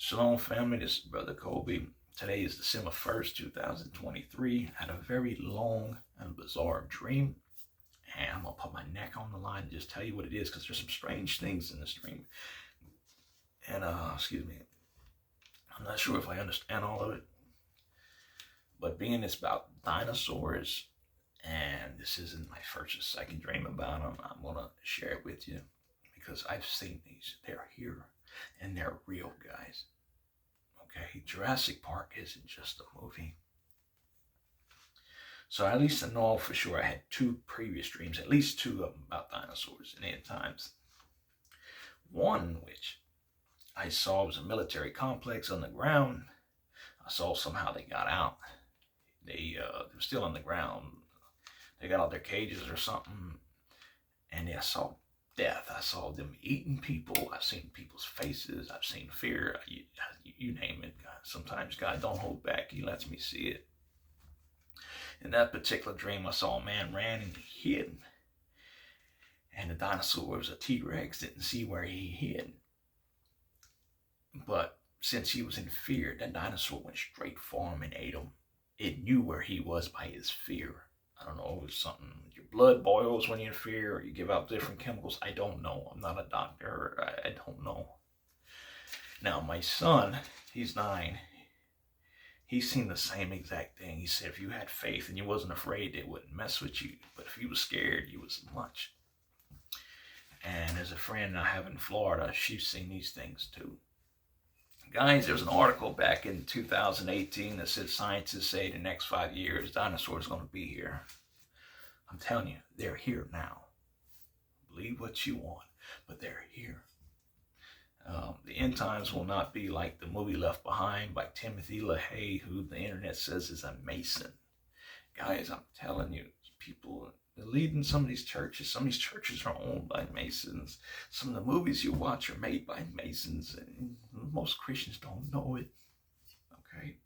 Shalom family, this is Brother Kobe. Today is December 1st, 2023. I had a very long and bizarre dream. And I'm going to put my neck on the line and just tell you what it is because there's some strange things in this dream. And, excuse me, I'm not sure if I understand all of it. But being it's about dinosaurs, and this isn't my first or second dream about them, I'm going to share it with you because I've seen these. They're here and they're real, guys. Okay, Jurassic Park isn't just a movie. So at least I know for sure I had two previous dreams, at least two of them about dinosaurs in end times. One which I saw was a military complex on the ground. I saw somehow they got out. They were still on the ground. They got out their cages or something, and I saw death. I saw them eating people. I've seen people's faces. I've seen fear. You name it. Sometimes God don't hold back. He lets me see it. In that particular dream, I saw a man ran and he hid. And the dinosaur was a T-Rex, didn't see where he hid. But since he was in fear, that dinosaur went straight for him and ate him. It knew where he was by his fear. I don't know, it was something, your blood boils when you're in fear, or you give out different chemicals. I don't know. I'm not a doctor. I don't know. Now, my son, he's 9. He's seen the same exact thing. He said if you had faith and you wasn't afraid, they wouldn't mess with you. But if you was scared, you was much. And there's a friend I have in Florida. She's seen these things too. Guys, there's an article back in 2018 that said scientists say the next 5 years, dinosaurs are going to be here. I'm telling you, they're here now. Believe what you want, but they're here. The end times will not be like the movie Left Behind by Timothy LaHaye, who the internet says is a Mason. Guys, I'm telling you, people leading some of these churches. Some of these churches are owned by Masons. Some of the movies you watch are made by Masons, and most Christians don't know it. Okay?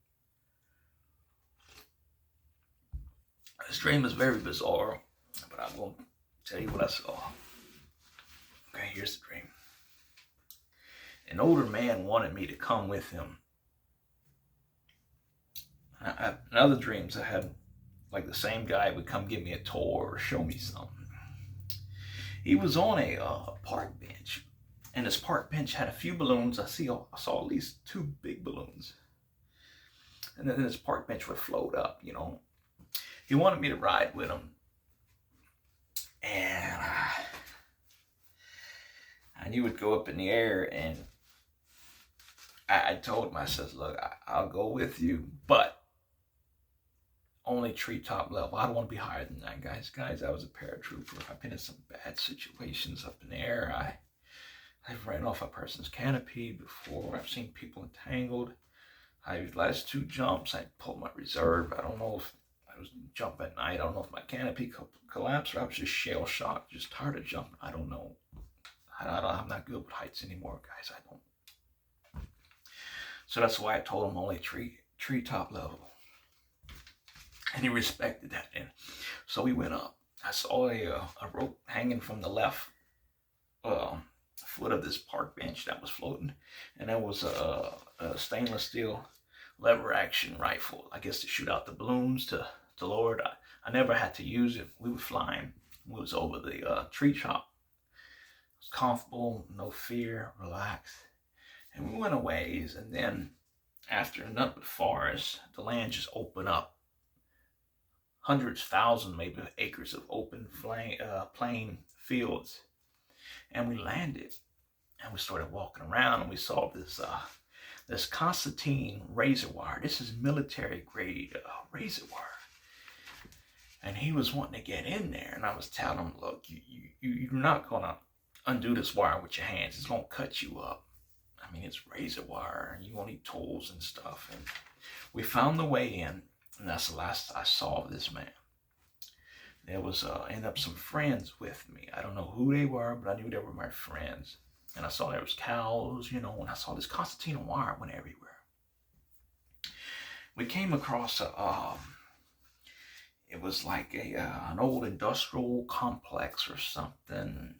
This dream is very bizarre, but I won't tell you what I saw. Okay, here's the dream. An older man wanted me to come with him. In other dreams, I had like the same guy would come give me a tour or show me something. He was on a park bench, and this park bench had a few balloons. I saw at least 2 big balloons, and then this park bench would float up. You know, he wanted me to ride with him, and he would go up in the air, and I told him, I said, look, I'll go with you, but only treetop level. I don't want to be higher than that, guys. Guys, I was a paratrooper. I've been in some bad situations up in the air. I've ran off a person's canopy before. I've seen people entangled. Last 2 jumps, I pulled my reserve. I don't know if I was jumping at night. I don't know if my canopy collapsed or I was just shell shocked, just tired of jumping. I don't know. I'm not good with heights anymore, guys. I don't. So that's why I told him only treetop level. And he respected that. And so we went up. I saw a rope hanging from the left foot of this park bench that was floating. And there was a stainless steel lever action rifle, I guess to shoot out the balloons to lower it. I never had to use it. We were flying. We was over the tree top. It was comfortable, no fear, relaxed. And we went a ways, and then after nothing but forest, the land just opened up. Hundreds, thousands, maybe acres of open plain fields. And we landed, and we started walking around, and we saw this Constantine razor wire. This is military grade razor wire. And he was wanting to get in there, and I was telling him, look, you're not going to undo this wire with your hands. It's going to cut you up. I mean, it's razor wire, and you won't need tools and stuff. And we found the way in, and that's the last I saw of this man. There was, ended up some friends with me. I don't know who they were, but I knew they were my friends. And I saw there was cows, you know, and I saw this Constantine wire went everywhere. We came across it was like an old industrial complex or something.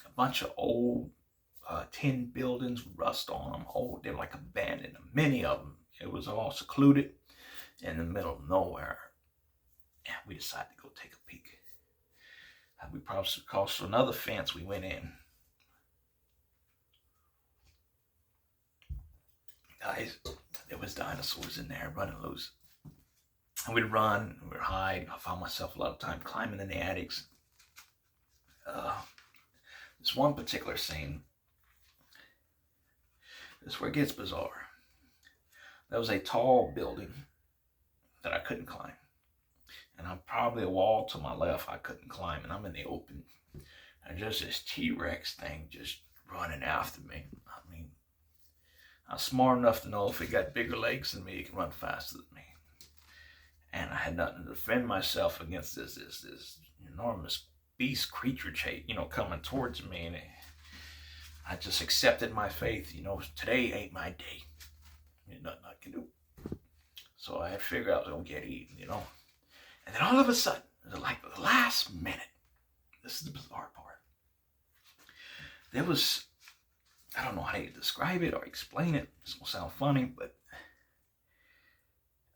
A bunch of old tin buildings, rust on them. Oh, they're like abandoned. Many of them. It was all secluded in the middle of nowhere. And we decided to go take a peek. We probably crossed another fence. We went in. Guys, there was dinosaurs in there running loose. And we'd run, we'd hide. I found myself a lot of time climbing in the attics. This one particular scene, this is where it gets bizarre. There was a tall building that I couldn't climb. And I'm probably a wall to my left I couldn't climb, and I'm in the open. And just this T-Rex thing just running after me. I mean, I'm smart enough to know if it got bigger legs than me, it can run faster than me. And I had nothing to defend myself against this enormous beast creature coming towards me. And I just accepted my fate. Today ain't my day. There's nothing I can do. So I had figured I was going to get eaten, And then all of a sudden, like the last minute, this is the bizarre part. There was, I don't know how to describe it or explain it. This will sound funny, but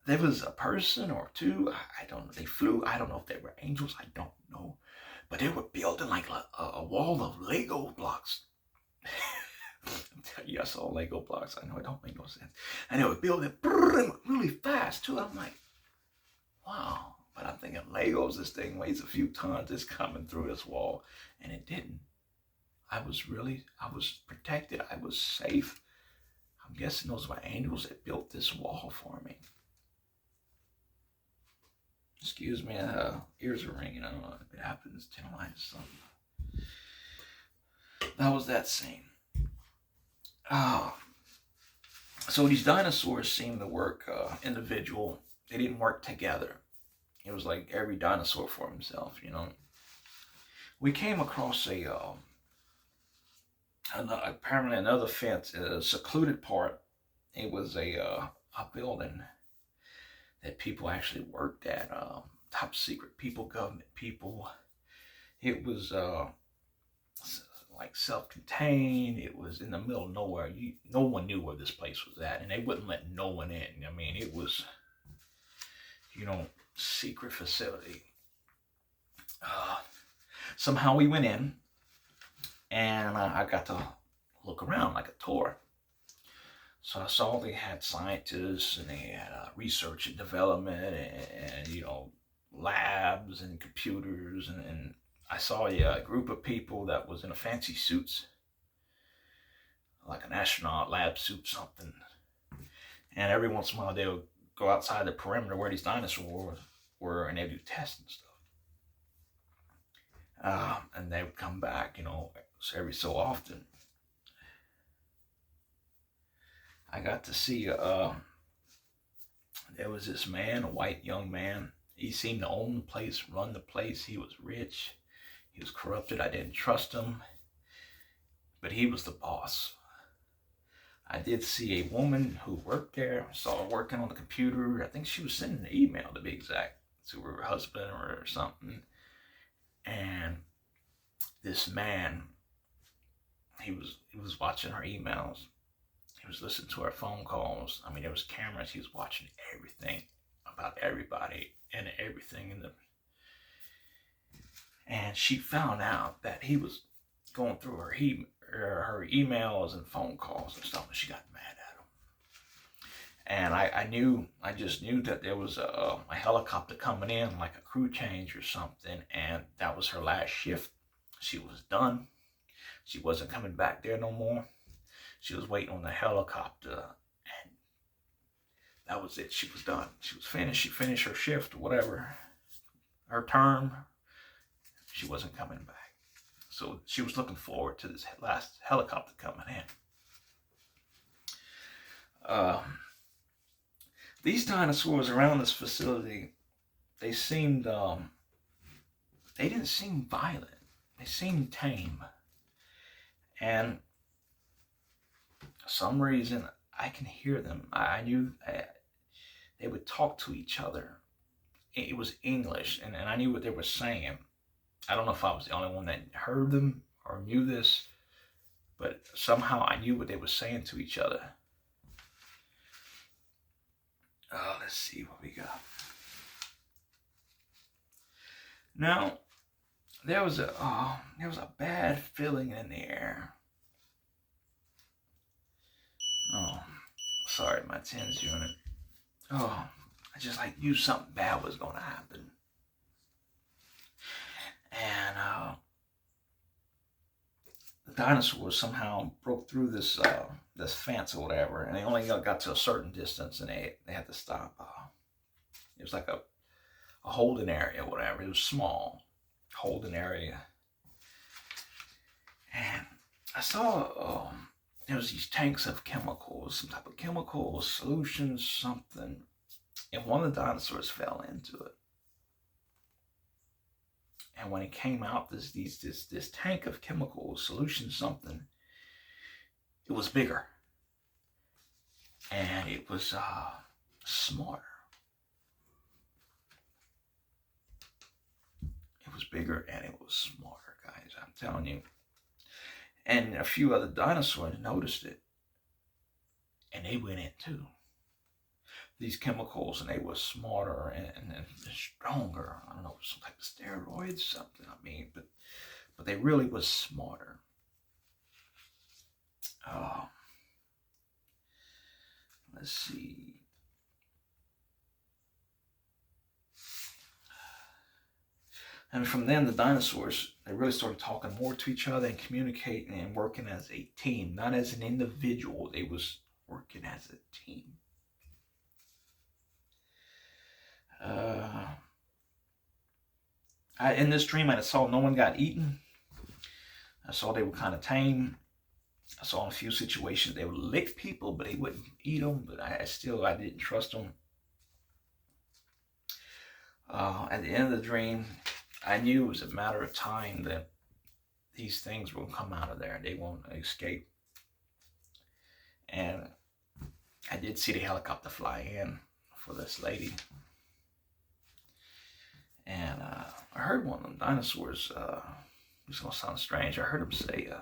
there was a person or two. I don't know. They flew. I don't know if they were angels. I don't know. But they were building like a wall of Lego blocks. I'm telling you, I saw Lego blocks. I know it don't make no sense. And they were building really fast too. I'm like, wow. But I'm thinking Legos, this thing weighs a few tons. It's coming through this wall. And it didn't. I was protected. I was safe. I'm guessing those were angels that built this wall for me. Excuse me, ears are ringing. I don't know if it happens. Tinnitus, something. That was that scene. So these dinosaurs seemed to work individual. They didn't work together. It was like every dinosaur for himself, We came across apparently another fence, a secluded part. It was a building that people actually worked at, top secret people, government people. It was like self-contained. It was in the middle of nowhere. No one knew where this place was at, and they wouldn't let no one in. I mean, it was, secret facility. Somehow we went in, and I got to look around like a tour. So I saw they had scientists, and they had research and development, and labs and computers, and I saw a group of people that was in a fancy suits, like an astronaut lab suit, something. And every once in a while they would go outside the perimeter where these dinosaurs were, and they would do tests and stuff. And they would come back, every so often. I got to see, there was this man, a white young man. He seemed to own the place, run the place. He was rich. He was corrupted. I didn't trust him. But he was the boss. I did see a woman who worked there. I saw her working on the computer. I think she was sending an email, to be exact, to her husband or something. And this man, he was watching her emails. He was listening to her phone calls. I mean, there was cameras. He was watching everything about everybody and everything in the. And she found out that he was going through her emails and phone calls and stuff, and she got mad at him. And I just knew that there was a helicopter coming in, like a crew change or something, and that was her last shift. She was done. She wasn't coming back there no more. She was waiting on the helicopter, and that was it. She was done. She was finished. She finished her shift or whatever, her term. She wasn't coming back. So she was looking forward to this last helicopter coming in. These dinosaurs around this facility, they seemed, they didn't seem violent. They seemed tame. And for some reason, I can hear them. I knew they would talk to each other. It was English, and I knew what they were saying. I don't know if I was the only one that heard them or knew this, but somehow I knew what they were saying to each other. Let's see what we got. Now, there was a bad feeling in the air. Oh, sorry, my 10's unit. Oh, I just like knew something bad was gonna happen. And the dinosaurs somehow broke through this fence or whatever, and they only got to a certain distance, and they had to stop. It was like a holding area, or whatever. It was small, holding area, and I saw there was these tanks of chemicals, some type of chemical solution, something, and one of the dinosaurs fell into it. And when it came out, this tank of chemical solution, something, it was bigger, and it was smarter. It was bigger and it was smarter, guys. I'm telling you. And a few other dinosaurs noticed it, and they went in too. These chemicals, and they were smarter and stronger. I don't know, some type of steroids, something. I mean, but they really was smarter. Let's see. And from then, the dinosaurs, they really started talking more to each other and communicating and working as a team, not as an individual. They was working as a team. In this dream, I saw no one got eaten. I saw they were kind of tame. I saw in a few situations they would lick people, but they wouldn't eat them. But I didn't trust them. At the end of the dream, I knew it was a matter of time that these things will come out of there. They won't escape. And I did see the helicopter fly in for this lady. And I heard one of them dinosaurs, it's going to sound strange, I heard him say,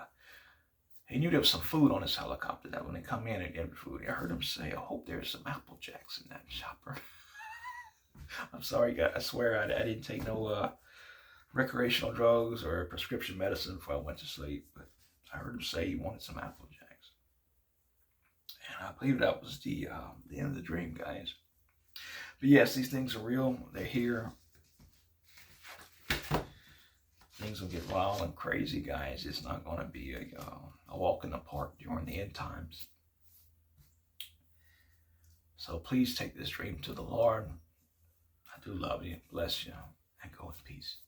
he knew there was some food on this helicopter, that when they come in and get food, I heard him say, I hope there's some Apple Jacks in that chopper. I'm sorry, guys, I swear I didn't take no recreational drugs or prescription medicine before I went to sleep, but I heard him say he wanted some Apple Jacks. And I believe that was the end of the dream, guys. But yes, these things are real. They're here. Things will get wild and crazy, guys. It's not going to be a walk in the park during the end times. So please take this dream to the Lord. I do love you. Bless you. And go in peace.